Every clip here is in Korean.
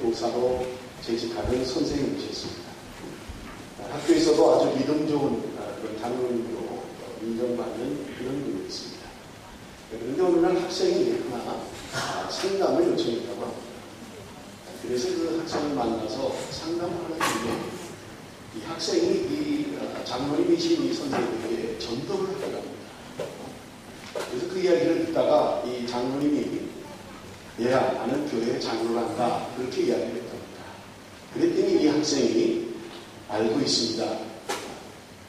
교사로 재직하는 선생님이셨습니다. 학교에서도 아주 믿음 좋은 그런 장로님으로 인정받는 그런 분이었습니다. 그런데 어느 날 학생이 하나 상담을 요청했다고 합니다. 그래서 그 학생을 만나서 상담을 하는 중에 이 학생이 이 장로님이신 이 선생님에게 전도를 하더랍니다. 그래서 그 이야기를 듣다가 이 장로님이 얘야 나는 교회에 장로를 한다 그렇게 이야기를 했답니다. 그랬더니 이 학생이 알고 있습니다.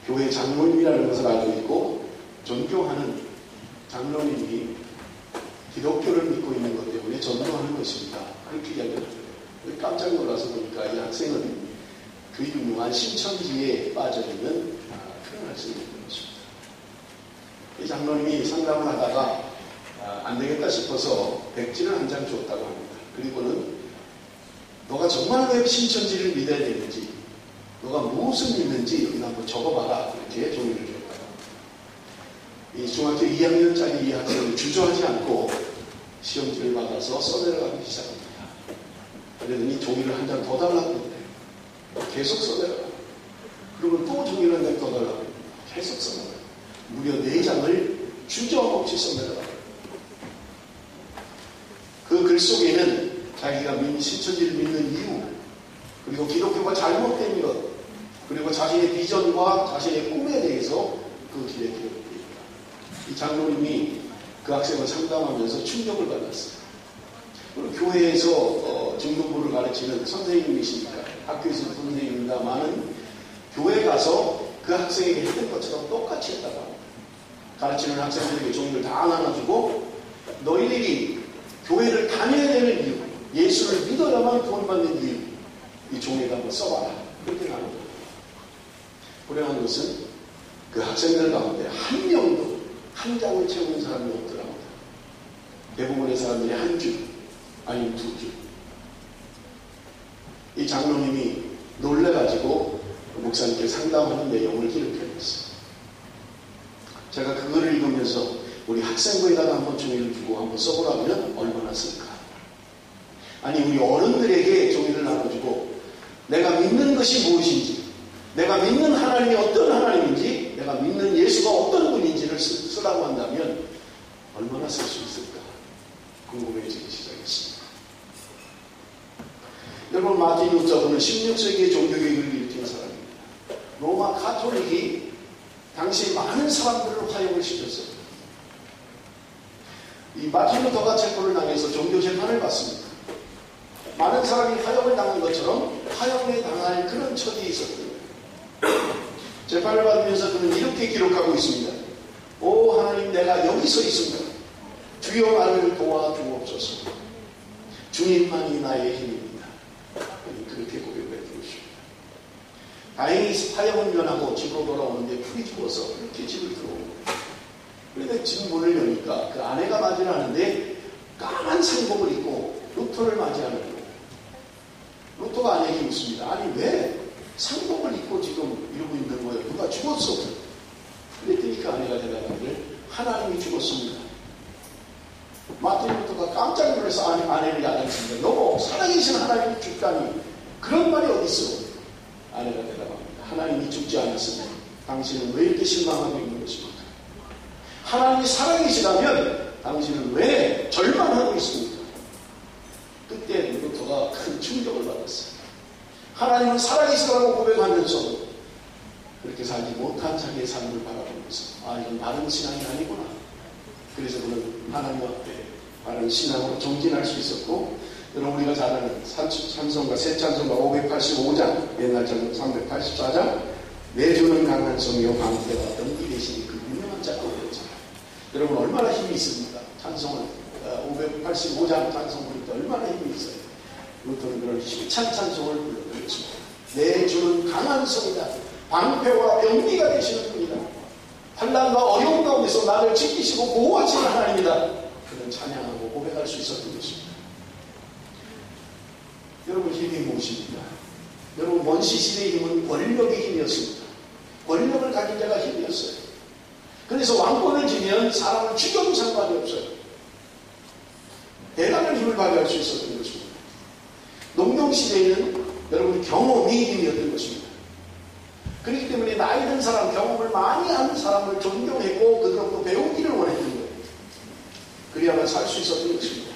교회 장로님이라는 것을 알고 있고 존경하는 장로님이 기독교를 믿고 있는 것 때문에 전도하는 것입니다. 그렇게 이야기를 하더라고요. 깜짝 놀라서 보니까 이 학생은 그 유명한 신천지에 빠져있는 그런 학생이었던 것입니다. 이 장로님이 상담을 하다가 안 되겠다 싶어서 백지를 한 장 줬다고 합니다. 그리고는 너가 정말 왜 신천지를 믿어야 되는지 너가 무엇을 믿는지 여기 한번 적어봐라 이렇게 종이를 줬다고 합니다. 이 중학교 2학년짜리 이 학생은 주저하지 않고 시험지를 받아서 써내려가기 시작합니다. 그러더니 종이를 한 장 더 달라고 했는데 계속 써내려가요. 그리고 또 종이를 한 장 더 달라고 합니다. 계속 써내려가요. 무려 4장을 주저없이 써내려가요. 그 글 속에는 자기가 신천지를 믿는 이유, 그리고 기독교가 잘못된 것, 그리고 자신의 비전과 자신의 꿈에 대해서 그 길에 기록되어 있다. 이 장로님이 그 학생을 상담하면서 충격을 받았어요. 그리고 교회에서 중등부를 가르치는 선생님이시니까 학교에서 선생님입니다만은 교회 가서 그 학생에게 했던 것처럼 똑같이 했다고 합니다. 가르치는 학생들에게 종이를 다 나눠주고 너희들이 교회를 다녀야 되는 이유, 예수를 믿어야만 구원받는 이유, 이 종이에다 한번 써봐라. 그렇게 나눕니다. 불행한 것은 그 학생들 가운데 한 명도 한 장을 채우는 사람이 없더랍니다. 대부분의 사람들이 한 줄, 아니면 2줄. 이 장로님이 놀래가지고 목사님께 상담하는 내용을 기록해냈어요. 제가 그거를 읽으면서 우리 학생부에다가 한번 종이를 주고 한번 써보라면 얼마나 쓸까? 아니 우리 어른들에게 종이를 나눠주고 내가 믿는 것이 무엇인지, 내가 믿는 하나님이 어떤 하나님인지, 내가 믿는 예수가 어떤 분인지를 쓰라고 한다면 얼마나 쓸 수 있을까? 궁금해지기 시작했습니다. 여러분, 마틴 루터는 16세기의 종교개혁을 일으킨 사람입니다. 로마 가톨릭이 당시 많은 사람들을 화형을 시켰어요. 이 마틴 루터가 체포를 당해서 종교재판을 받습니다. 많은 사람이 화형을 당한 것처럼 화형에 당할 그런 처지에 있었던 거예요. 재판을 받으면서 그는 이렇게 기록하고 있습니다. 오 하나님, 내가 여기 서 있습니다. 주여 나를 도와주옵소서. 주님만이 나의 힘입니다. 그렇게 고백했던 것입니다. 다행히 화형은 면하고 집으로 돌아오는데 풀이 죽어서 그렇게 집을 들어옵니다. 그런데 집 문을 여니까 그 아내가 맞이를 하는데 까만 상복을 입고 루터를 맞이하는 거예요. 루터가 아내에게 묻습니다. 아니 왜 상복을 입고 지금 이러고 있는 거예요? 누가 죽었어? 그랬더니 그 아내가 대답하기를 하나님이 죽었습니다. 마틴 루터가 깜짝 놀라서 아내를 야단칩니다. 여보, 살아계신 하나님이 죽다니 그런 말이 어디 있어? 아내가 대답합니다. 하나님이 죽지 않았으면 당신은 왜 이렇게 실망하고 있는 것입니까? 하나님이 살아계시다면 당신은 왜 절망하고 있습니까? 그때 루터가 큰 충격을 받았어요. 하나님은 살아계시다고 고백하면서 그렇게 살지 못한 자기의 삶을 바라보면서 이건 바른 신앙이 아니구나. 그래서 그는 하나님 앞에 바른 신앙으로 정진할 수 있었고, 여러분 우리가 잘 아는 찬송가, 새 찬송가 585장, 옛날 찬송 384장, 내 주는 강한 성이요 방패와 덤비 되시니 그 유명한 작곡이었잖아요. 여러분 얼마나 힘이 있습니까? 찬송을 585장 찬송 부를 때 얼마나 힘이 있어요. 루터는 그런 힘찬 찬송을 불러드렸습니다. 내 주는 강한 성이다. 방패와 병기가 되시는 분이다. 환난과 어려움 가운데서 나를 지키시고 보호하시는 하나님이다. 그런 찬양하고 고백할 수 있었던 것입니다. 여러분 힘이 무엇입니까? 여러분 원시 시대의 힘은 권력의 힘이었습니다. 권력을 가진 자가 힘이었어요. 그래서 왕권을 지면 사람을 죽여도 상관이 없어요. 대단한 힘을 발휘할 수 있었던 것입니다. 농경시대에는 여러분 경험이 힘이었던 것입니다. 그렇기 때문에 나이 든 사람, 경험을 많이 하는 사람을 존경했고 그들로부터 배우기를 원했던 거예요. 그래야만 살 수 있었던 것입니다.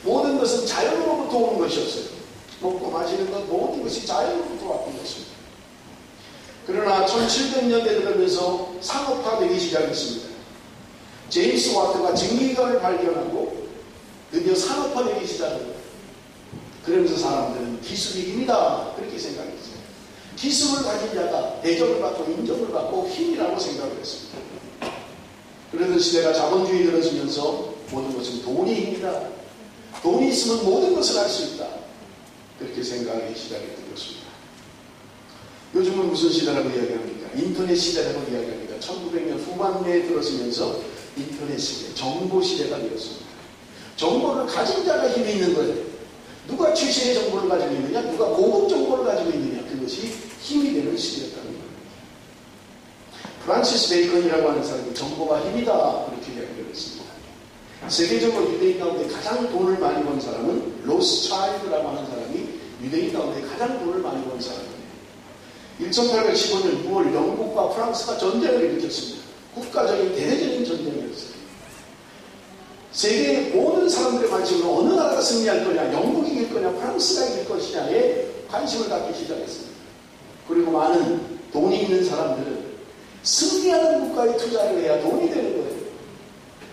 모든 것은 자연으로부터 오는 것이었어요. 먹고 마시는 것 모든 것이 자연으로부터 왔던 것입니다. 그러나 1700년대 들어면서 상업화되기 시작했습니다. 제임스 와트가 증기관을 발견하고 드디어 산업화되기 시작합니다. 그러면서 사람들은 기술이 힘이다 그렇게 생각했어요. 기술을 가진 자가 대접을 받고 인정을 받고 힘이라고 생각을 했습니다. 그러던 시대가 자본주의 들어서면서 모든 것은 돈이 힘이다. 돈이 있으면 모든 것을 할 수 있다. 그렇게 생각하기 시작했던 것입니다. 요즘은 무슨 시대라고 이야기합니까? 인터넷 시대라고 이야기합니다. 1900년 후반기에 들어서면서 인터넷 시대, 정보 시대가 되었습니다. 정보를 가진 자가 힘이 있는 거예요. 누가 최신의 정보를 가지고 있느냐, 누가 고급 정보를 가지고 있느냐, 그것이 힘이 되는 시대였다는 겁니다. 프란시스 베이컨이라고 하는 사람이 정보가 힘이다 그렇게 이야기를 했습니다. 세계적으로 유대인 가운데 가장 돈을 많이 번 사람은 로스차일드라고 하는 사람이 유대인 가운데 가장 돈을 많이 번 사람이에요. 1815년 6월 영국과 프랑스가 전쟁을 일으켰습니다. 국가적인 대대적인 전쟁이었어요. 세계의 모든 사람들의 관심은 어느 나라가 승리할 거냐, 영국이 이길 거냐, 프랑스가 이길 것이냐에 관심을 갖기 시작했습니다. 그리고 많은 돈이 있는 사람들은 승리하는 국가에 투자를 해야 돈이 되는 거예요.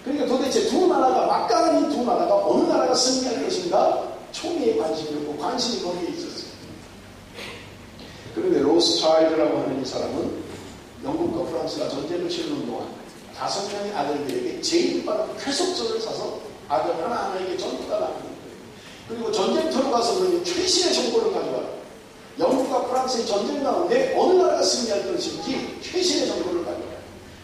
그러니까 도대체 두 나라가 막강한 이 두 나라가 어느 나라가 승리할 것인가 초미의 관심이었고 관심이 거기에 있었어요. 그런데 로스차일드라고 하는 이 사람은 영국과 프랑스가 전쟁을 치르는 동안 5명의 아들들에게 제일 빠른 쾌속전을 사서 아들 하나하나에게 전부 다 나누는 거예요. 그리고 전쟁터로 가서 그러니 최신의 정보를 가져와요. 영국과 프랑스의 전쟁 가운데 어느 나라가 승리할 것인지 최신의 정보를 가져와요.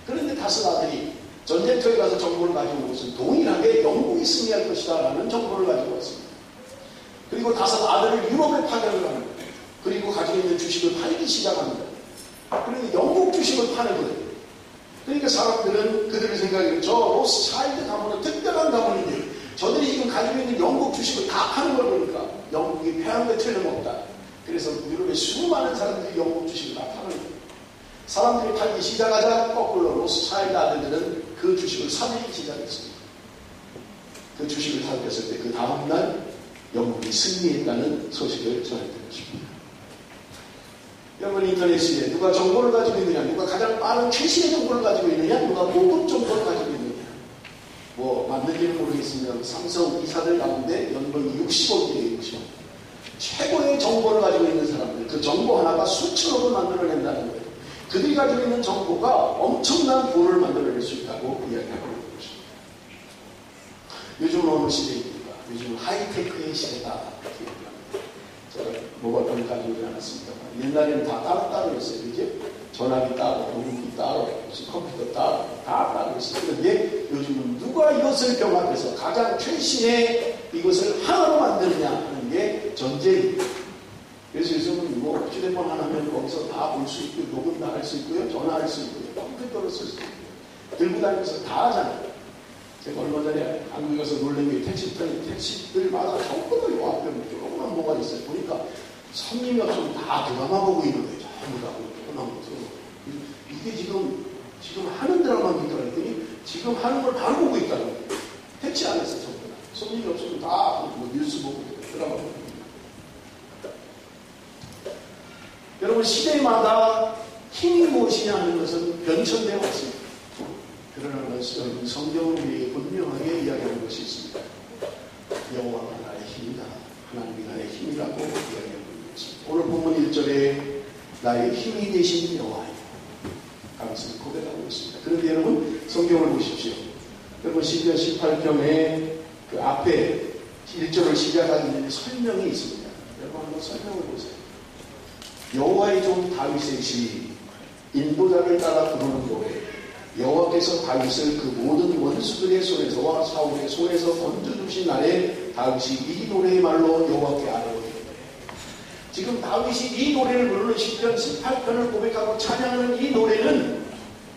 그런데 5 아들이 전쟁터에 가서 정보를 가지고 온 것은 동일하게 영국이 승리할 것이다 라는 정보를 가지고 왔습니다. 그리고 5 아들을 유럽에 파견을 합니다. 그리고 가지고 있는 주식을 팔기 시작합니다. 그런데 영국 주식을 파는 거예요. 그러니까 사람들은 그들의 생각에 저 로스차일드 가문은 특별한 가문인데 저들이 지금 가지고 있는 영국 주식을 다 파는 걸 보니까 영국이 패한 데 틀림없다. 그래서 유럽의 수많은 사람들이 영국 주식을 다 파는 거예요. 사람들이 팔기 시작하자 거꾸로 로스차일드 아들들은 그 주식을 사들이기 시작했습니다. 그 주식을 사들였을 때 그 다음날 영국이 승리했다는 소식을 전했던 것입니다. 여러분 인터넷 시대에 누가 정보를 가지고 있느냐, 누가 가장 빠른 최신의 정보를 가지고 있느냐, 누가 고급 정보를 가지고 있느냐. 뭐 맞는지는 모르겠습니다. 삼성 이사들 가운데 연봉이 60억이에요. 60억. 최고의 정보를 가지고 있는 사람들, 그 정보 하나가 수천억을 만들어낸다는 거예요. 그들이 가지고 있는 정보가 엄청난 돈을 만들어낼 수 있다고 이야기하고 있는 것입니다. 요즘은 어느 시대입니까? 요즘은 하이테크의 시대다. 제가 모바일폰을 가지고 오지 않았습니다. 옛날에는 다 따로따로였어요. 이제 전화기 따로, 녹음기 따로, 무슨 컴퓨터 따로, 다 따로 있어요. 그런데 요즘은 누가 이것을 병합해서 가장 최신의 이것을 하나로 만드느냐 하는 게 전쟁입니다. 그래서 요즘은 뭐 휴대폰 하나면 거기서 다 볼 수 있고, 녹음 다 할 수 있고요, 전화할 수 있고요, 컴퓨터를 쓸 수 있고요. 들고 다니면서 다 하잖아요. 제가 얼마 전에 한국에 가서 놀란 게 택시들마다 전부 다 요 앞에 조그만 뭐가 있어요. 보니까 손님이 없으면 다 드라마 보고 있는 거예요. 전부 다 조그만 것으로. 이게 지금 하는 드라마입니까? 그랬더니 지금 하는 걸 바로 보고 있다는 거예요. 택시 안에서 전부 다. 손님이 없으면 다 뭐 뉴스 보고 드라마 보고. 여러분 시대마다 힘이 무엇이냐 하는 것은 변천되어 왔습니다. 그러나 것은 성경을 우리에게 분명하게 이야기하는 것이 있습니다. 여호와가 나의 힘이다. 하나님이 나의 힘이라고 이야기하고 있습니다. 오늘 본문 1절에 나의 힘이 되신 여호와여 당신을 고백하고 있습니다. 그런데 여러분 성경을 보십시오. 여러분 시편 18편에 그 앞에 1절을 시작하기 전에 설명이 있습니다. 여러분 한번 설명을 보세요. 여호와의 종 다윗의 시 인도자를 따라 부르는 노래 여호와께서 다윗을 그 모든 원수들의 손에서와 사울의 손에서 건져주신 날에 다윗이 이 노래의 말로 여호와께 아뢰었다. 지금 다윗이 이 노래를 부르는 시편 18편을 고백하고 찬양하는 이 노래는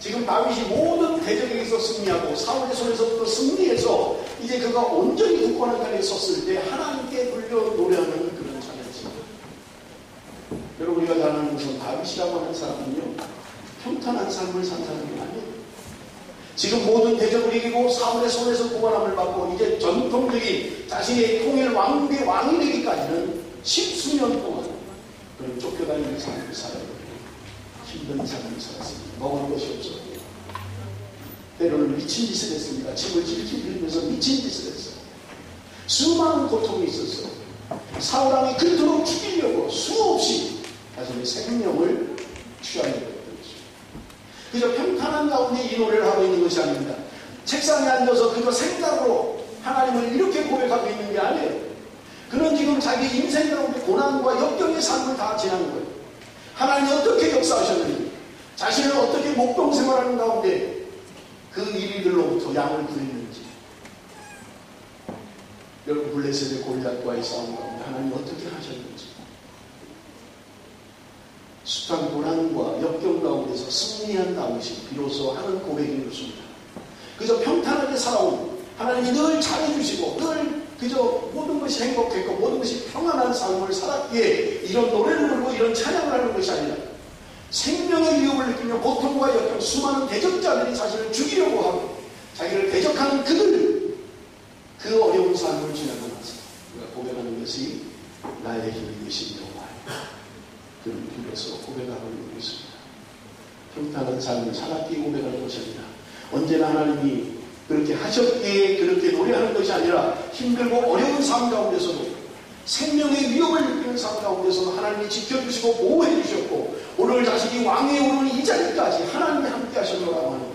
지금 다윗이 모든 대적에게서 승리하고 사울의 손에서부터 승리해서 이제 그가 온전히 굳건한 자리에 섰을 때 하나님께 불려 노래하는 그런 찬양입니다. 중요한 것은 다윗이라고 하는 사람은요, 평탄한 삶을 산 사람이 아니에요. 지금 모든 대적을 이기고 사울의 손에서 구원함을 받고 이제 전통적인 자신의 통일 왕국의 왕이 되기까지는 10수년 동안 그런 쫓겨다니는 삶을 살아요. 힘든 삶을 살았습니다. 먹을 것이 없었고 때로는 미친 짓을 했습니다. 침을 질질 흘리면서 미친 짓을 했어요. 수많은 고통이 있었어요. 사울왕이 그토록 죽이려고 수없이 자신의 생명을 취하려고 했던 것입니다. 그저 평탄한 가운데 이 노래를 하고 있는 것이 아닙니다. 책상에 앉아서 그저 생각으로 하나님을 이렇게 고백하고 있는 게 아니에요. 그는 지금 자기 인생 가운데 고난과 역경의 삶을 다 지난 거예요. 하나님이 어떻게 역사하셨는지, 자신을 어떻게 목동 생활하는 가운데 그 이리들로부터 양을 구했는지, 여러분 블레셋의 골리앗과의 싸움 가운데 하나님이 어떻게 하셨는지, 숱한 고난과 역경 가운데서 승리한 다윗이 비로소 하는 고백이 있습니다. 그저 평탄하게 살아온 하나님이 늘 잘해주시고 늘 그저 모든 것이 행복했고 모든 것이 평안한 삶을 살았기에 이런 노래를 부르고 이런 찬양을 하는 것이 아니라 생명의 위협을 느끼며 고통과 역경, 수많은 대적자들이 자신을 죽이려고 하고 자기를 대적하는 그들, 그 어려운 삶을 지나고 나서 우리가 고백하는 것이 나의 힘이 되신 여호와, 그런 길에서 고백하고 있는 것입니다. 평탄한 삶을 살았기에 고백하는 것이 아니라 언제나 하나님이 그렇게 하셨기에 그렇게 노래하는 것이 아니라 힘들고 어려운 삶 가운데서도 생명의 위협을 느끼는 삶 가운데서도 하나님이 지켜주시고 보호해 주셨고 오늘 자신이 왕에 오르는 이 자리까지 하나님이 함께 하셨노라고 하는,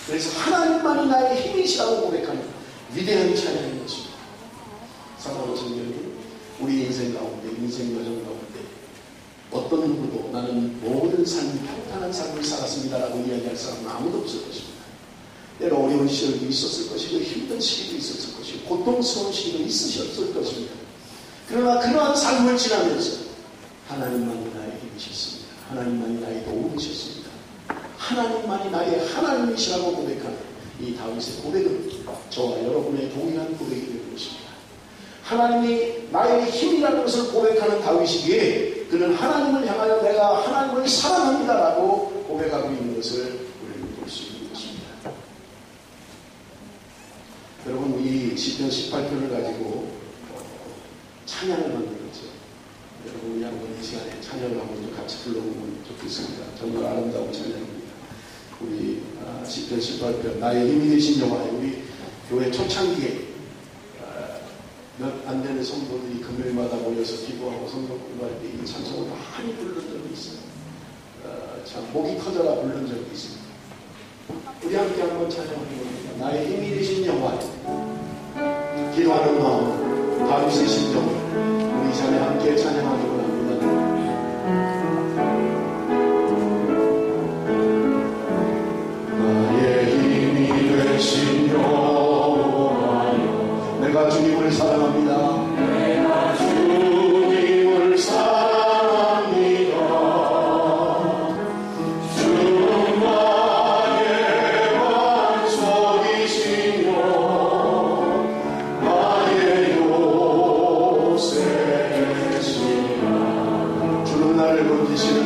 그래서 하나님만이 나의 힘이시라고 고백하는 위대한 찬양인 것입니다. 사랑하는 성도 여러분, 우리 인생 가운데, 인생 여정 가운데 어떤 누구도 나는 모든 삶이 평탄한 삶을 살았습니다라고 이야기할 사람은 아무도 없을 것입니다. 때로 어려운 시절도 있었을 것이고 힘든 시기도 있었을 것이고 고통스러운 시기도 있으셨을 것입니다. 그러나 그러한 삶을 지나면서 하나님만이 나의 힘이셨습니다. 하나님만이 나의 도움이셨습니다. 하나님만이 나의 하나님이시라고 고백하는 이 다윗의 고백은 저와 여러분의 동일한 고백이 되는 것입니다. 하나님이 나의 힘이라는 것을 고백하는 다윗이기에 그는 하나님을 향하여 내가 하나님을 사랑합니다라고 고백하고 있는 것을 우리는 볼 수 있는 것입니다. 여러분, 이 시편 18편을 가지고 찬양을 만들었죠. 여러분, 우리 한번 이 시간에 찬양을 한번 같이 불러보면 좋겠습니다. 정말 아름다운 찬양입니다. 우리 시편 18편 나의 힘이 되신 여호와, 우리 교회 초창기에 몇 안 되는 성도들이 금요일마다 모여서 기도하고 성경 공부할 때 이 찬송을 많이 부른 적이 있어요. 참 목이 터져라 부른 적이 있습니다. 우리 함께 한번 찬양해 봅니다. 나의 힘이 되신 여호와, 기도하는 마음, 다윗의 심정을 우리 이 시간에 함께 찬양하기 원합니다. 나의 힘이 되신 여호와여, 내가 주님을 사랑합니다. 내가 주님을 사랑합니다. 주는 나의 반석이시며 나의 요새시라. 주는 나를 건지시는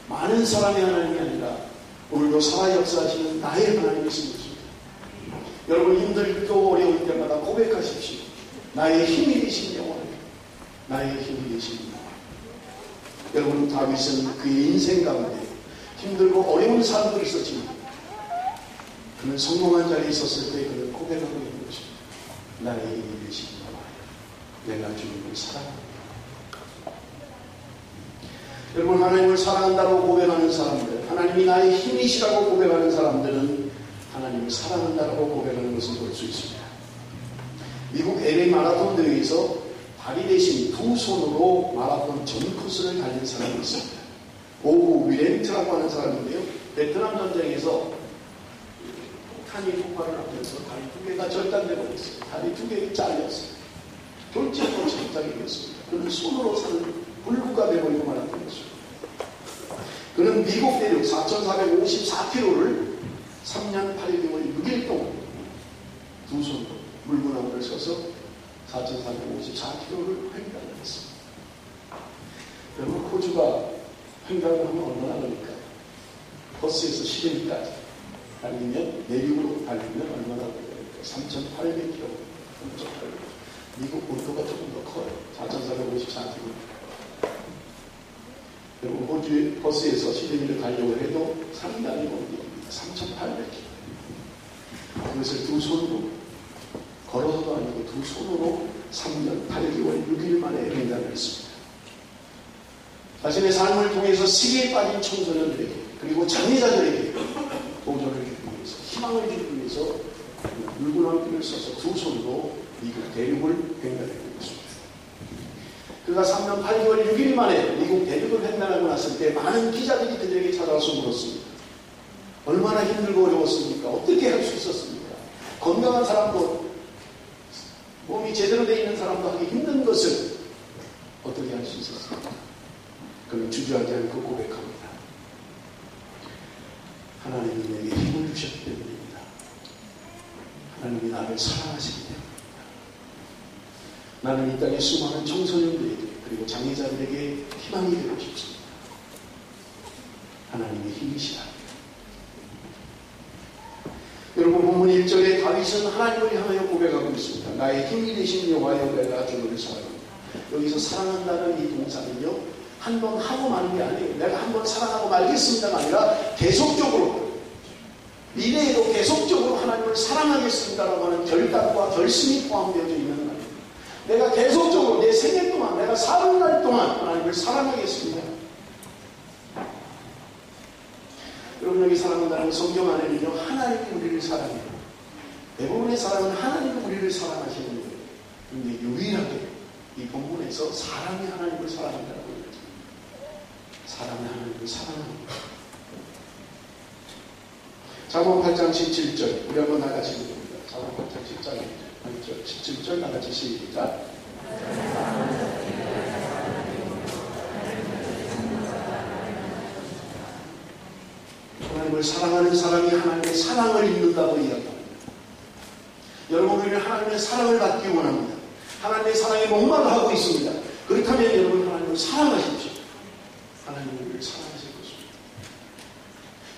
많은 사람의 하나님이 아니라 오늘도 살아 역사하시는 나의 하나님이신 것입니다. 여러분 힘들고 어려울 때마다 고백하십시오. 나의 힘이 되신 영혼, 나의 힘이 되신 영혼. 여러분 다윗은 그의 인생 가운데 힘들고 어려운 삶도 있었지만 그는 성공한 자리에 있었을 때 그는 고백하고 있는 것입니다. 나의 힘이 되신 영혼, 내가 주님을 사랑합니다. 여러분 하나님을 사랑한다고 고백하는 사람들, 하나님이 나의 힘이시라고 고백하는 사람들은 하나님을 사랑한다고 고백하는 것을 볼 수 있습니다. 미국 LA 마라톤 대회에서 다리 대신 두 손으로 마라톤 전 코스를 달린 사람이 있습니다. 오후 위렌트라고 하는 사람인데요. 베트남 전쟁에서 폭탄이 폭발을 하면서 다리 두 개가 절단되고 있어요. 다리 두 개가 잘렸어요. 돌직으로 장작이 되었습니다. 그는 손으로 사는 불구가 되버리고 말았던 것이죠. 그는 미국 대륙 4,454km를 3년 8개월 6일 동안 두 손으로 물구나무를 서서 4,454km를 횡단을 했습니다. 여러분 호주가 횡단을 하면 얼마나 걸릴까? 버스에서 시드니까지 달리면 내륙으로 달리면 얼마나 걸릴까? 3,800km. 미국 본토가 조금 더 커요. 4,454km. 여러분 호주 버스에서 시드니를 가려고 해도 상당히 먼 길입니다. 3,800km. 그것을 두 손으로 걸어서도 아니고 두 손으로 3년 8개월 6일 만에 횡단을 했습니다. 자신의 삶을 통해서 시기에 빠진 청소년들에게 그리고 장애자들에게 도전을 주기 위해서 희망을 주기 위해서 물구나무를 써서 두 손으로 미국 대륙을 횡단했습니다. 그가 3년 8개월 6일 만에 미국 대륙을 횡단하고 났을 때 많은 기자들이 그들에게 찾아와서 물었습니다. 얼마나 힘들고 어려웠습니까? 어떻게 할 수 있었습니까? 건강한 사람도 몸이 제대로 되어 있는 사람도 하기 힘든 것을 어떻게 할 수 있었습니까? 그는 주저하지 않고 고백합니다. 하나님이 내게 힘을 주셨기 때문입니다. 하나님이 나를 사랑하시기 때문입니다. 나는 이 땅의 수많은 청소년들에게 그리고 장애자들에게 희망이 되고 싶습니다. 하나님의 힘이시라. 여러분 본문 1절에 다윗은 하나님을 향하여 고백하고 있습니다. 나의 힘이 되신 여호와여 내가 주를 사랑합니다. 여기서 사랑한다는 이 동사는요 한 번 하고 마는 게 아니에요. 내가 한 번 사랑하고 말겠습니다가 아니라 계속적으로 미래에도 계속적으로 하나님을 사랑하겠습니다라고 하는 결단과 결심이 포함되어 있는 말입니다. 내가 계속적으로 내 생애 동안 내가 사는 날 동안 하나님을 사랑하겠습니다. 여러분 여기 사랑한다는 성경 안에는요 하나님이 우리를 사랑해요. 대부분의 사랑은 하나님이 우리를 사랑하시는 거예요. 그런데 유일하게 이 본문에서 사람이 하나님을 사랑한다고 그러죠. 사람이 하나님을 사랑합니다. 잠언 8장 17절 우리 한번 나같이 읽어봅니다. 잠언 8장 17절 나같이 시작. 하나님을 하나님을 사랑하는 사람이 하나님의 사랑을 입는다고 이야기합니다. 여러분, 우리는 하나님의 사랑을 받기 원합니다. 하나님의 사랑에 목말라 하고 있습니다. 그렇다면 여러분, 하나님을 사랑하십시오. 하나님을 사랑하실 것입니다.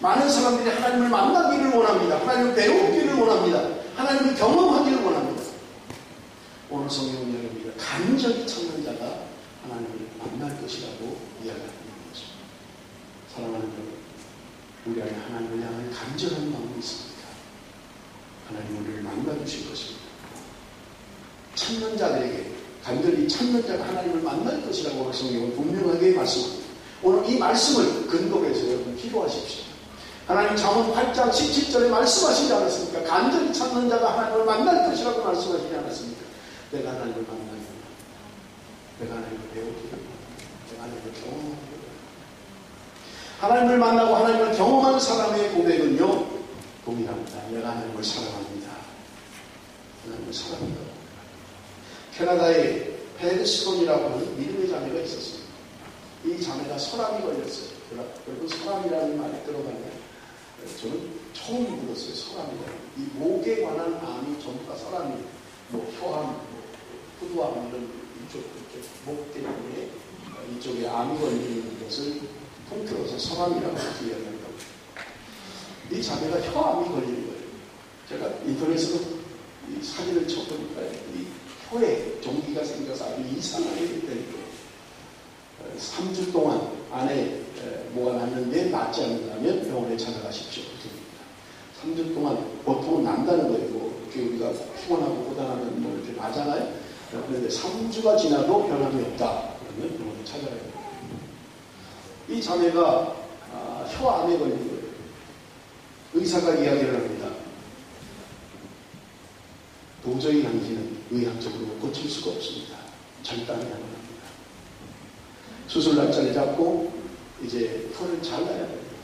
많은 사람들이 하나님을 만나기를 원합니다. 하나님을 배우기를 원합니다. 하나님을 경험하기를 원합니다. 오늘 성경은 여러분이 간절히 찾는 자가 하나님을 만날 것이라고 이야기하는 것입니다. 사랑하는 여러분, 우리 안에 하나님을 향한 간절한 마음이 있습니다. 하나님 우리를 만나주실 것입니다. 찾는 자들에게, 간절히 찾는 자가 하나님을 만날 것이라고 오늘 성경은 분명하게 말씀합니다. 오늘 이 말씀을 근거로 해서 여러분 기도하십시오. 하나님 잠언 8장 17절에 말씀하시지 않았습니까? 간절히 찾는 자가 하나님을 만날 것이라고 말씀하시지 않았습니까? 내가 하나님을 만나기를 원합니다. 내가 하나님을 배우기를 원합니다. 내가 하나님을 경험하기를 원합니다. 하나님을 만나고 하나님을 경험한 사람의 고백은요, 동일합니다. 내가 하나님을 사랑합니다. 하나님을 사랑합니다. 캐나다에 패드스톤이라고 하는 믿음의 자매가 있었습니다. 이 자매가 설암이 걸렸어요. 여러분, 설암이라는 말이 들어가면 저는 처음 들었어요. 설암이라는. 이 목에 관한 암이 전부 다 설암이에요. 혀암, 후두암 이런 이쪽 목 때문에 이쪽에 암이 걸리는 것을 통틀어서 설암이라고 이야기합니다. 이 자매가 혀암이 걸리는 거예요. 제가 인터넷으로 이 사진을 쳐보니까 이 혀에 종기가 생겨서 아주 이상하게 됐다니까요. 3주 동안 안에 뭐가 났는데 낫지 않는다면 병원에 찾아가십시오. 3주 동안 보통은 난다는 거예요. 이렇게 우리가 피곤하고 고단하면 뭐 이렇게 나잖아요. 그런데 3주가 지나도 변함이 없다. 그러면 병원에 찾아가야 돼요. 이 자매가 혀암에 걸린 거예요. 의사가 이야기를 합니다. 도저히 당신은 의학적으로 고칠 수가 없습니다. 절단이 가능합니다. 수술 날짜를 잡고 이제 혀를 잘라야 됩니다.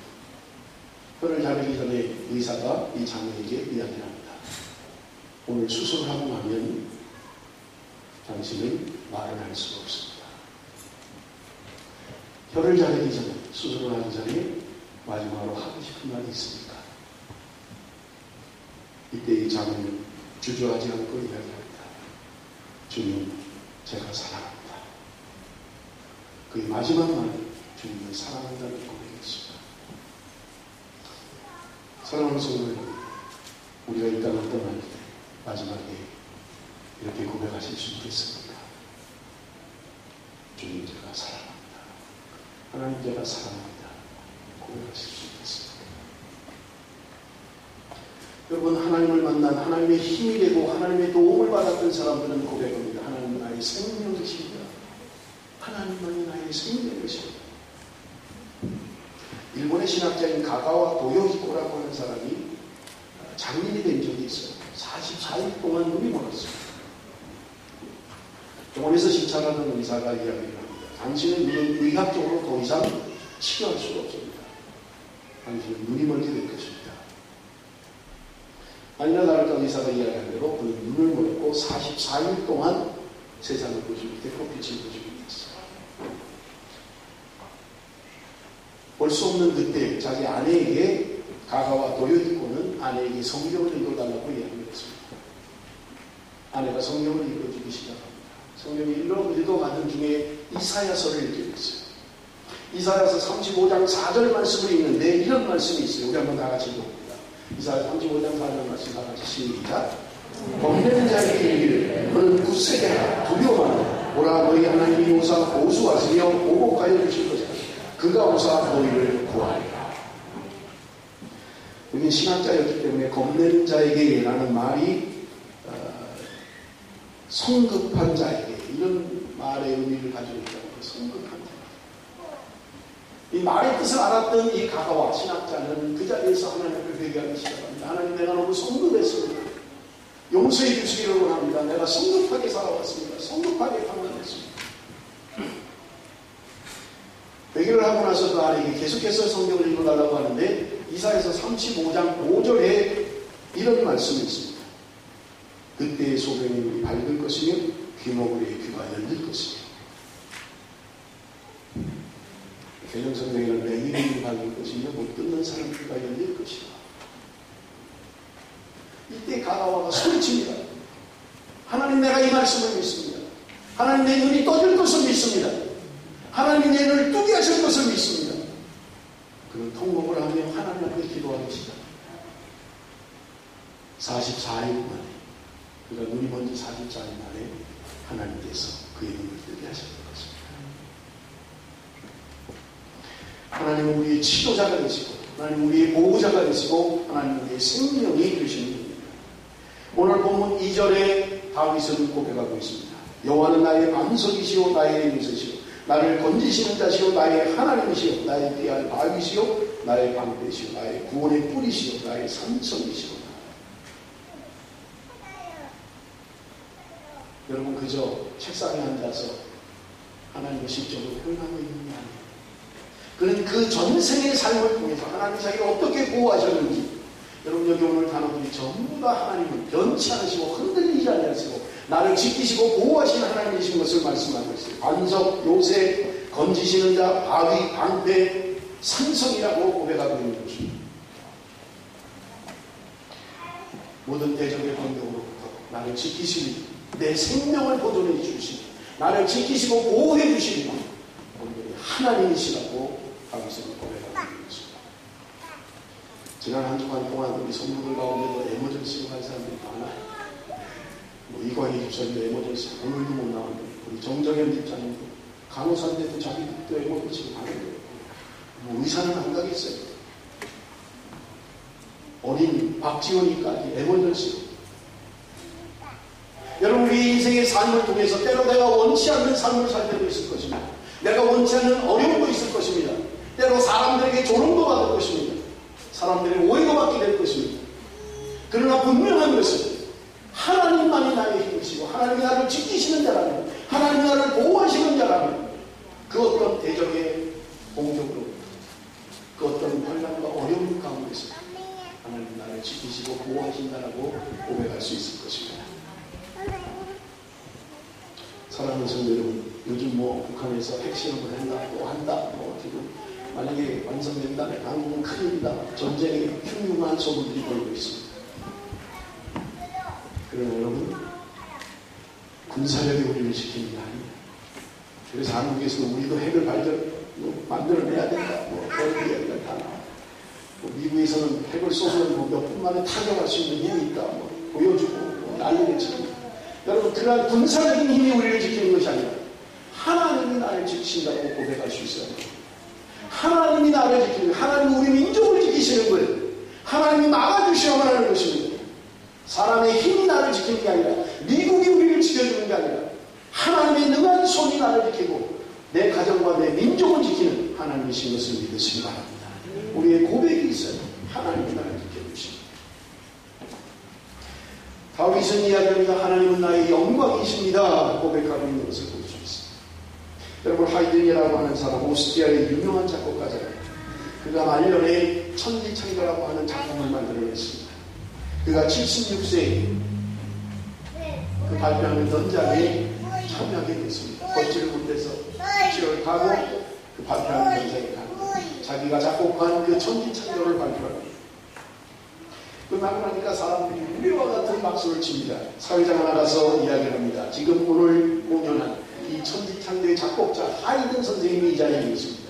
혀를 자르기 전에 의사가 이 자매에게 이야기를 합니다. 오늘 수술을 하고 나면 당신은 말을 할 수가 없습니다. 혀를 자르기 전에, 수술을 하기 전에 마지막으로 하고 싶은 말이 있습니까? 이때 이 자매는 주저하지 않고 이야기합니다. 주님, 제가 사랑합니다. 그의 마지막 말은 주님을 사랑한다는 고백이었습니다. 사랑하는 성도 여러분, 우리가 이 땅을 떠날 때 마지막에 이렇게 고백하실 수 있겠습니까? 주님, 제가 사랑합니다. 하나님, 제가 사랑합니다. 고백하실 수 있겠습니까? 여러분, 하나님을 만난, 하나님의 힘이 되고 하나님의 도움을 받았던 사람들은 고백합니다. 하나님은 나의 생명이십니다. 하나님만이 나의 생명이십니다. 일본의 신학자인 가가와 도요히코라고 하는 사람이 장님이 된 적이 있어요. 44일 동안 눈이 멀었습니다. 병원에서 진찰하는 의사가 이야기를 합니다. 당신은 눈은 의학적으로 더 이상 치료할 수가 없습니다. 당신은 눈이 멀게 될 것입니다. 아니나 다를까 의사가 이야기한 대로 그는 눈을 멀고 44일 동안 세상을 보지 못했고 빛을 보지 못했어요. 볼 수 없는 그때 자기 아내에게 가가와 도요히코는 아내에게 성경을 읽어달라고 이야기를 했습니다. 아내가 성경을 읽어주기 시작합니다. 성경을 읽어가는 중에 이사야서를 읽게 됐어요. 이사야서 35장 4절 말씀을 읽는데 이런 말씀이 있어요. 우리 한번 다 같이 읽어봅니다. 이사야 35장 4절 말씀 다 같이 시작. 겁내는 자에게 이르기를 너는 굳세게 하라. 두려워하라. 보라, 너희 하나님이 오사 보수하시며 보복하여 주실 것이다. 그가 오사 너희를 구하리라. 여기 신학자였기 때문에 겁내는 자에게 라는 말이 성급한 자에게 이런 말의 의미를 가지고 있다는 거예요. 성급한 자. 이 말의 뜻을 알았던 이 가가와 신학자는 그 자리에서 하나님을 회개하기 시작합니다. 하나님, 내가 너무 성급했습니다. 용서해 주시기를 원합니다. 내가 성급하게 살아왔습니다. 성급하게 판단했습니다. 회개를 하고 나서 그 아내에게 계속해서 성경을 읽어달라고 하는데 이사야서 35장 5절에 이런 말씀이 있습니다. 그때의 소변이 밝을 것이며 귀머거리의 귀가 열릴 것이며 개정성경에는 맹인이 갈릴 것이며 못 듣는 사람들과 열릴 것이다. 이때 가다와가 소리칩니다. 하나님, 내가 이 말씀을 믿습니다. 하나님, 내 눈이 떠질 것을 믿습니다. 하나님, 내 눈을 뜨게 하실 것을 믿습니다. 그런 통곡을 하며 하나님 앞에 기도하기 시작. 44일 만에, 그러니까 눈이 먼저 44일 만에 하나님께서 그의 눈을 뜨게 하셨던 것입니다. 하나님은 우리의 치료자가 되시고, 하나님 우리의 보호자가 되시고, 하나님 우리의 생명이 되시는 분입니다. 오늘 본문 2절에 다윗은 고백하고 있습니다. 여호와는 나의 반석이시오 나의 요새시오 나를 건지시는 자시오 나의 하나님이시오 나의 귀한 바위시오 나의 방패시오 나의 구원의 뿌리시오 나의 산성이시오. 여러분, 그저 책상에 앉아서 하나님의 실적으로 표현하고 있는 게 아니에요. 그는 그 전생의 삶을 통해서 하나님 자기를 어떻게 보호하셨는지, 여러분 여기 오늘 단어들이 전부 다 하나님은 변치 않으시고 흔들리지 않으시고 나를 지키시고 보호하시는 하나님이신 것을 말씀하고 있어요. 반석, 요새, 건지시는 자, 바위, 방패, 산성이라고 고백하고 있는 것입니다. 모든 대적의 공격으로부터 나를 지키시니, 내 생명을 보존해 주시니, 나를 지키시고 보호해 주시니 오늘은 하나님이시라고 다윗은 고백하고 있는 것입니다. 지난 한 주간 동안 우리 성도들 가운데도 에머전시로 간 사람들이 많아요. 이광희 집사님도 에머전시 오늘도 못 나왔는데, 우리 정정현 집사님도 간호사인데도 자기도 에머전시로 가는 거예요. 의사는 안 가겠어요. 어린 박지원이까지 에머전시로. 여러분, 우리 인생의 삶을 통해서 때로 내가 원치 않는 삶을 살 때도 있을 것입니다. 내가 원치 않는 어려움도 있을 것입니다. 때로 사람들에게 조롱도 받을 것입니다. 사람들의 오해도 받게 될 것입니다. 그러나 분명한 것은 하나님만이 나의 힘이시고 하나님이 나를 지키시는 자라면, 하나님이 나를 보호하시는 자라면 그 어떤 대적의 공격으로, 그 어떤 환난과 어려움 가운데서 하나님 나를 지키시고 보호하신다라고 고백할 수 있을 것입니다. 사랑하는 성도 여러분, 요즘 북한에서 핵실험을 한다, 또 한다, 지금 만약에 완성된다면 한국은 큰일이다, 전쟁의 흉흉한 소문들이 돌고 있습니다. 그러나 여러분, 군사력이 우리를 지키는 게 아니에요. 그래서 한국에서도 우리도 핵을 만들어내야 된다, 그런 이야기가 다 나와요. 미국에서는 핵을 쏘면 몇 분 만에 타격할 수 있는 힘이 있다, 보여주고 난리를 칩니다. 여러분, 그러한 군사적인 힘이 우리를 지키는 것이 아니라 하나님이 나를 지키신다고 고백할 수 있어요. 하나님이 나를 지키는, 하나님이 우리 민족을 지키시는 거예요. 하나님이 막아주셔야만 하는 것입니다. 사람의 힘이 나를 지키는 게 아니라, 미국이 우리를 지켜주는 게 아니라 하나님의 능한 손이 나를 지키고 내 가정과 내 민족을 지키는 하나님이신 것을 믿으시기 바랍니다. 우리의 고백이 있어요. 하나님이 나를 지켜주십니다. 다윗은 이야기합니다. 하나님은 나의 영광이십니다. 고백하고 있는 것을 볼 수 있습니다. 여러분, 하이든이라고 하는 사람, 오스트리아의 유명한 작곡가잖아요. 그가 말년에 천지창조라고 하는 작품을 만들어냈습니다. 그가 76세에 그 발표하는 전장에 참여하게 됐습니다. 걷지를 못해서 치료를 가고 그 발표하는 전장에 가고 자기가 작곡한 그 천지창조를 발표합니다. 끝나고 나니까 사람들이 우리와 같은 박수를 칩니다. 사회자가 나가서 이야기를 합니다. 지금 오늘 공연한 이 천지창조의 작곡자 하이든 선생님이 이 자리에 있습니다.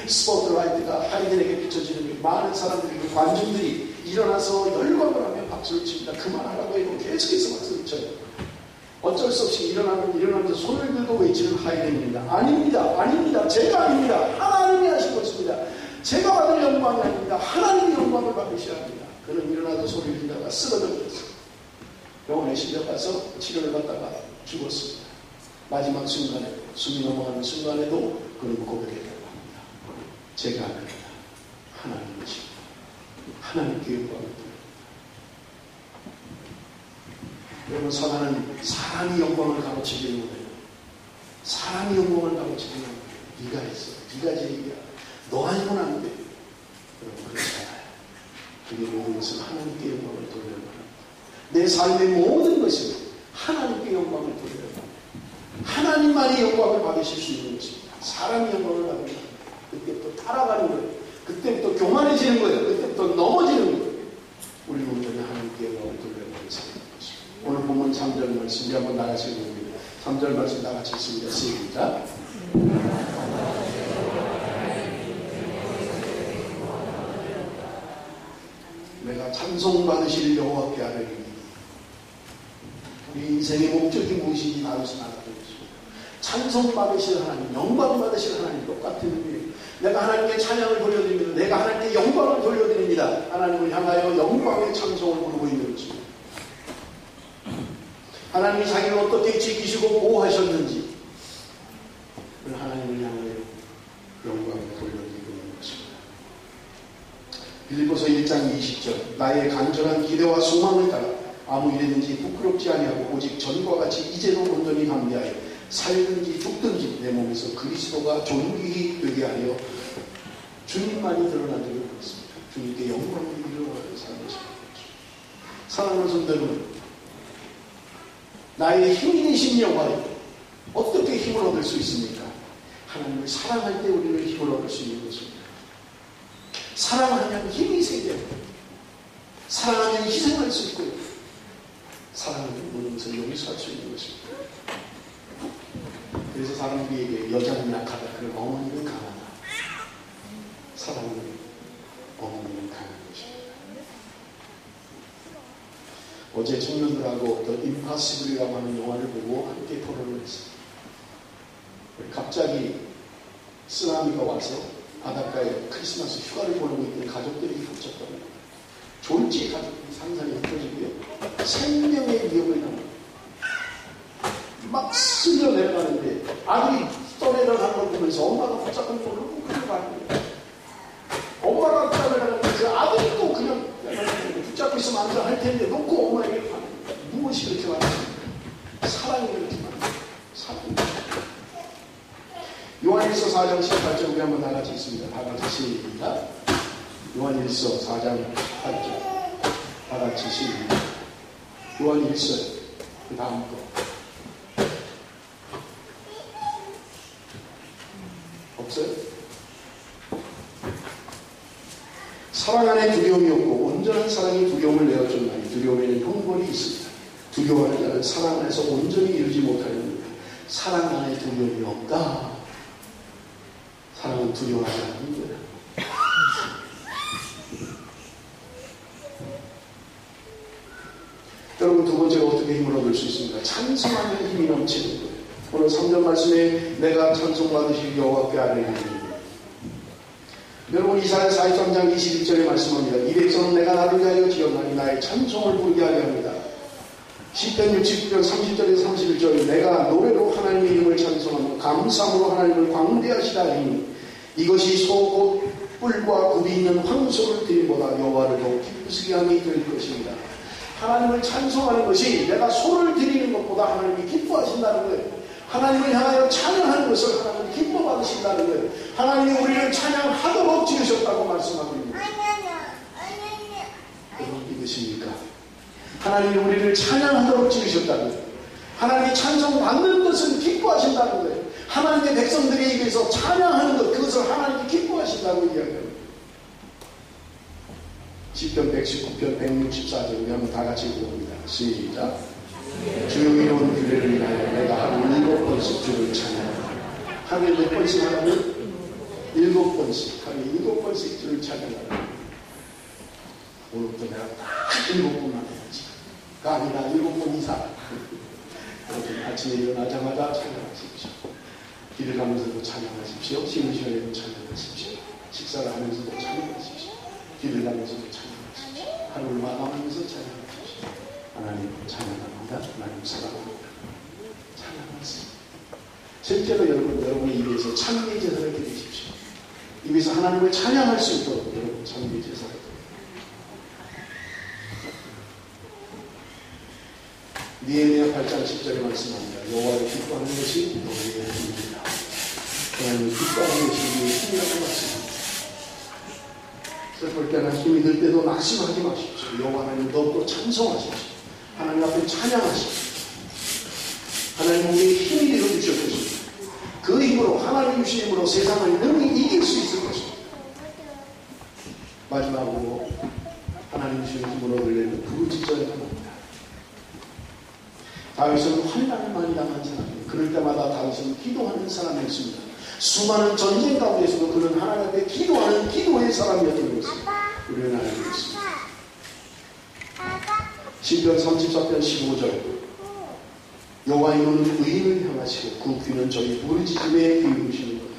스포트라이트가 하이든에게 비춰지는 많은 사람들이, 그 관중들이 일어나서 열광을 하며 박수를 칩니다. 그만하라고 해도 계속해서 박수를 쳐요. 어쩔 수 없이 일어나면서 손을 들고 외치는 하이든입니다. 아닙니다. 제가 아닙니다. 하나님이 하신 것입니다. 제가 받을 영광이 아닙니다. 하나님의 영광을 받으셔야 합니다. 그는 일어나서 소리를 지르다가 쓰러져 버렸어요. 병원에 실려가서 치료를 받다가 죽었습니다. 마지막 순간에, 숨이 넘어가는 순간에도 그는 고백했다고 합니다. 제가 아닙니다. 하나님이십니다. 하나님께 영광을 드립니다. 여러분, 사단은 사람이 영광을 가로치기를 원해요. 사람이 영광을 가로치기를 원해요. 네가 했어. 네가 제일이야. 너 아니면 안 돼. 여러분, 그렇지 않아요. 그게 모든 것은 하나님께 영광을 돌려야 합니다. 내 삶의 모든 것은 하나님께 영광을 돌려야 합니다. 하나님만이 영광을 받으실 수 있는 것입니다. 사람이 영광을 받으면 그때부터 따라가는 거예요. 그때부터 교만해지는 거예요. 그때부터 넘어지는 거예요. 우리 온전히 하나님께 영광을 돌려드리는 사람인 것입니다. 오늘 본문 3절 말씀 우리 한번 나같이 읽어봅니다. 3절 말씀 나같이 읽습니다. 시작. 내가 찬송받으실 여호와께 아뢰리니. 우리 인생의 목적이 무엇인지 다루지 않았던 것입니다. 찬송받으실 하나님, 영광받으실 하나님 똑같은 의미예요. 내가 하나님께 찬양을 돌려드립니다. 내가 하나님께 영광을 돌려드립니다. 하나님을 향하여 영광의 찬송을 부르고 있는 것입니다. 하나님이 자기를 어떻게 지키시고 보호하셨는지 하나님을 향하여 영광을 돌려드리고 있는 것입니다. 빌립보서 1장 20절 나의 간절한 기대와 소망을 따라 아무 일이든지 부끄럽지 아니하고 오직 전과 같이 이제도 온전히 감내하여 살든지 죽든지 내 몸에서 그리스도가 존귀히 되게 하여 주님만이 드러나도록 하겠습니다. 주님께 영광을 이루어가는 사는 것입니다. 사랑하는 성도 여러분, 나의 힘이 되신 여호와여, 어떻게 힘을 얻을 수 있습니까? 하나님을 사랑할 때 우리는 힘을 얻을 수 있는 것입니다. 사랑하면 힘이 생겨요. 사랑하면 희생할 수 있고요. 사랑하면 모든 것을 용서할 수 있는 것입니다. 그래서 사람들에게 여자는 약하다. 그럼 어머니는 강하다. 사랑은 어머니는 강한 것입니다. 어제 청년들하고 The Impossible이라고 하는 영화를 보고 함께 토론을 했습니다. 갑자기 쓰나미가 와서 바닷가에 크리스마스 휴가를 보내고 있는 가족들이 겹쳤더니 졸지 가족들이 상상이 흩어지고요. 생명의 위협을 당합니다. 막 쓸려 내려가는데 아들이 떠내려가는 걸 보면서 엄마가 붙잡고 놓고 그냥 가는 거예요. 엄마가 붙잡으려는데 그 아들이 또 그냥 붙잡고 있으면 안 할 텐데 놓고 엄마에게 가는 거예요. 무엇이 그렇게 많습니까? 사랑이 그렇게 많아요. 사랑이. 요한일서 4장 18절 우리 한번 다 같이 있습니다. 다 같이 시작. 요한일서 4장 18절 다 같이 시작. 요한일서 그 다음 거 없어요? 사랑 안에 두려움이 없고 온전한 사랑이 두려움을 내어줬나니 두려움에는 형벌이 있습니다. 두려워하는 자는 사랑 안에서 온전히 이루지 못하였느니라. 사랑 안에 두려움이 없다. 사랑은 두려워하지 않는 거예요. 여러분 두 번째가 어떻게 힘을 얻을 수 있습니까? 찬송하면 힘이 넘치는 거예요. 오늘 3절 말씀에 내가 찬송받으실 여호와께 아뢰리니. 여러분 이사야 43장 21절에 말씀합니다. 이 백성은 내가 나를 위하여 지었나니 나의 찬송을 부르게 하려 합니다. 시편 69편 30절에서 31절에 내가 노래로 하나님의 이름을 찬송하며 감사함으로 하나님을 광대하시다니 이것이 소 곧 뿔과 굽이 있는 황소를 드림보다 여호와를 더욱 기쁘시게 함이 될 것입니다. 하나님을 찬송하는 것이 내가 소를 드리는 것보다 하나님이 기뻐하신다는 거예요. 하나님을 향하여 찬양하는 것을 하나님이 기뻐 받으신다는 거예요. 하나님이 우리를 찬양하도록 지으셨다고 말씀하고 있는 거예요. 여러분 믿으십니까? 하나님이 우리를 찬양하도록 지으셨다는 거예요. 하나님이 찬송받는 것은 기뻐하신다는 거예요. 하나님의 백성들의 입에서 찬양하는 것, 그것을 하나님이 기뻐하신다고 이야기합니다. 시편 119편 164절 우리 한번 다 같이 읽어봅니다. 시작. 주의 이로운 규례를 인하여 내가 하루 7번씩 주를 찬양하라. 하루에 몇 번씩 하라면? 7번씩. 하루에 7번씩 주를 찬양하라. 오늘부터 내가 딱 7번만 해야지. 그 아니라 7번 이상. 여러분 아침에 일어나자마자 찬양하십시오. 길을 가면서도 찬양하십시오. 쉬는 시간에도 찬양하십시오. 식사를 하면서도 찬양하십시오. 길을 가면서도 찬양하십시오. 하루를 마감하면서 찬양하십시오. 하나님 찬양합니다. 하나님 사랑합니다. 찬양하세요. 실제로 여러분의 입에서 찬미 제사를 드리십시오. 입에서 하나님을 찬양할 수 있도록 여러분 찬미 제사를 드립니다. 니에미야 8장 10절에 말씀합니다. 여호와를 기뻐하는 것이 너희의 힘입니다. 하나님을 기뻐하는 것이 너희의 힘이라고 말씀합니다. 슬플 때나 힘이 들 때도 낙심하지 마십시오. 여호와 하나님 더욱더 찬송하십시오. 하나님 앞에 찬양하십시오. 하나님 우리의 힘이 되어주셨습니다. 그 힘으로 하나님 주신 힘으로 세상을 능히 이길 이길 수 있을 것입니다. 마지막으로 하나님 주신 힘으로 얻으려면 부르짖어야 합니다. 다윗은 환난을 많이 당한 사람이에요. 그럴 때마다 다윗은 기도하는 사람이었습니다. 수많은 전쟁 가운데서도 그는 하나님 앞에 기도하는 기도의 사람이었던 것을 우리는 알고 있습니다. 시편 34편 15절 여호와의 눈은 의인을 향하시고 그 귀는 저희 부르짖음에 기울이시는도다.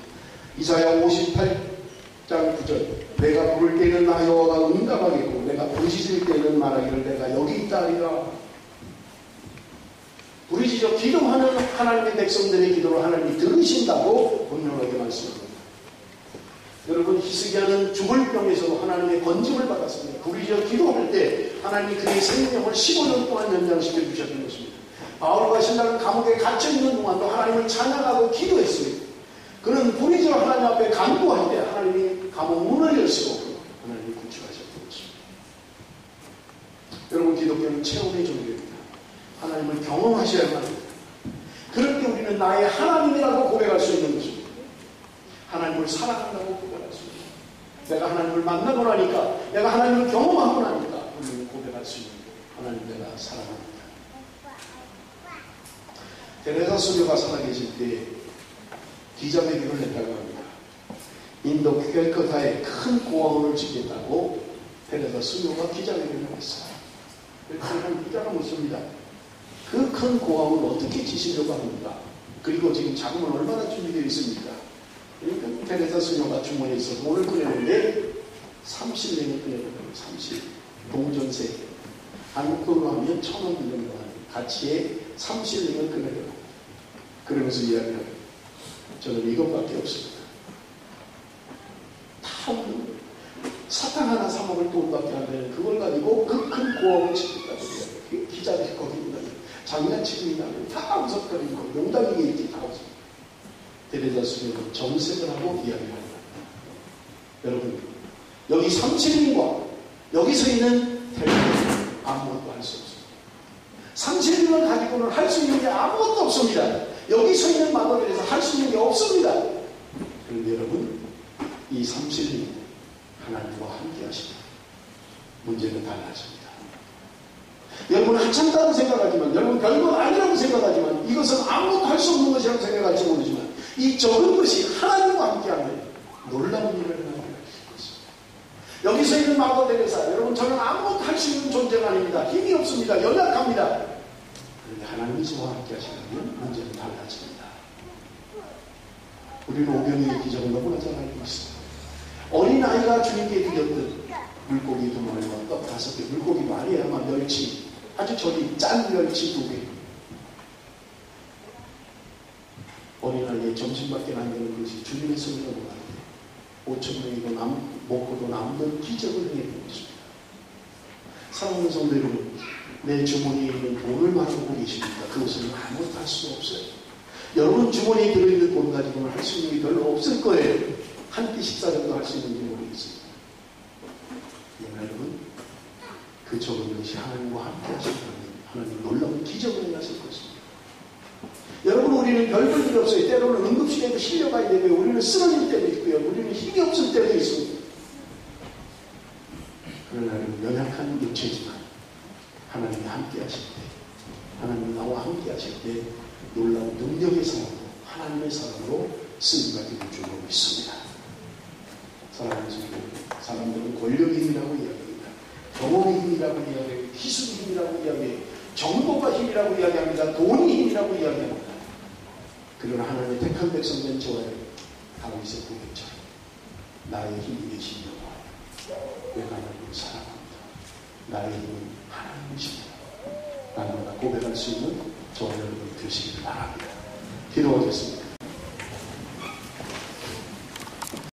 이사야 58장 9절 내가 부를 때는 나 여호와가 응답하겠고 내가 부르짖을 때는 말하기를 내가 여기 있다 하리라. 부르짖어 기도하는 하나님의 백성들의 기도를 하나님이 들으신다고 분명하게 말씀합니다. 여러분 히스기야는 죽을 병에서도 하나님의 건짐을 받았습니다. 부르짖어 기도할 때 하나님이 그의 생명을 15년 동안 연장시켜 주셨던 것입니다. 바울과 신라는 감옥에 갇혀있는 동안도 하나님을 찬양하고 기도했습니다. 그는 부르짖어 하나님 앞에 간구할 때 하나님이 감옥 문을 여시고 하나님이 구출하셨던 것입니다. 여러분 기독교는 체험의 종교입니다. 하나님을 경험하셔야만 합니다. 그럴 때 우리는 나의 하나님이라고 고백할 수 있는 것입니다. 하나님을 사랑한다고 고백할 수 있습니다. 내가 하나님을 만나고 나니까 내가 하나님을 경험하고 나니까 우리는 고백할 수 있는 하나님 내가 사랑합니다. 테레사 수녀가 살아계실 때 기자회견을 했다고 합니다. 인도 캘커타에 큰 고아원을 짓겠다고 테레사 수녀가 기자회견을 했어요. 그래서 기자가 묻습니다. 그 큰 고아원을 어떻게 지시려고 합니까? 그리고 지금 자금은 얼마나 준비되어 있습니까? 그러니까 테레사 수녀가 주머니에 있어서 돈을 꺼내는데 30년을 꺼내는 30 동전세 한국 돈으로 하면 1,000원 정도 가치의 30년을 꺼내려고 그러면서 이야기합니다. 저는 이것밖에 없습니다. 사탕 하나 사 먹을 돈밖에 안 되는 그걸 가지고 그 큰 고아원을 짓겠다고 해요. 기자들이 거기 있는 장난치고 있다면 다 웃었거리고 농담이게 있지 다 웃어. 테레사 수녀는 정색을 하고 이야기합니다. 여러분 여기 30인과 여기서 있는 테레사는 아무것도 할 수 없습니다. 30인을 가지고는 할 수 있는 게 아무것도 없습니다. 여기 서 있는 마더들에서 할 수 있는 게 없습니다. 그런데 여러분 이 30인 하나님과 함께 하십니다. 문제는 달라집니다. 여러분 한참다고 생각하지만 여러분 별거 아니라고 생각하지만 이것은 아무것도 할 수 없는 것이라고 생각할지 모르지만 이 적은 것이 하나님과 함께하면 놀라운 일을 하나님이 하실 것입니다. 여기서 있는 마더들에서 여러분 저는 아무것도 할 수 있는 존재가 아닙니다. 힘이 없습니다. 연약합니다. 그런데 하나님이 저와 함께 하시면 문제는 달라집니다. 우리는 오병이의 기적을 너무나 잘 알고 있습니다. 어린아이가 주님께 드렸던 물고기 2마리와 떡 5개, 물고기 많이야만 멸치, 아주 저기 짠 멸치 2개. 어린아이의 점심밖에 안 되는 것이 주님의 손으로 나는데 5,000명이고 먹고도 남는 기적을 행해본 것입니다. 사랑하는 성도 여러분, 내 주머니에 있는 돈을 말하고 계십니까? 그것은 아무것도 할 수 없어요. 여러분 주머니에 들어있는 돈 가지고는 할 수 있는 게 별로 없을 거예요. 한 끼 식사 정도 할 수 있는지 모르겠습니다. 여러분, 그 적은 것이 하나님과 함께 하시는 하나님 놀라운 기적을 하실 것입니다. 여러분, 우리는 별볼 일 없어요. 때로는 응급실에도 실려가야 되고요. 우리는 쓰러질 때도 있고요. 우리는 힘이 없을 때도 있습니다. 그러나 연약한 육체지만 하나님이 함께 하실 때, 하나님이 나와 함께 하실 때 놀라운 능력의 사람으로, 하나님의 사람으로 쓰임받기를 주고 있습니다. 사랑하는 성도, 사람들은 권력의 힘이라고 이야기합니다. 경험의 힘이라고 이야기해요. 기술의 힘이라고 이야기해요. 정보가 힘이라고 이야기합니다. 돈이 힘이라고 이야기합니다. 그러나 하나님의 택한 백성된 저와 다윗의 고백처럼 나의 힘이 되시려고 내가 하나님을 사랑합니다. 나의 힘은 하나님이십니다. 라는 고백할 수 있는 저와 여러분이 되시길 바랍니다. 기도하겠습니다.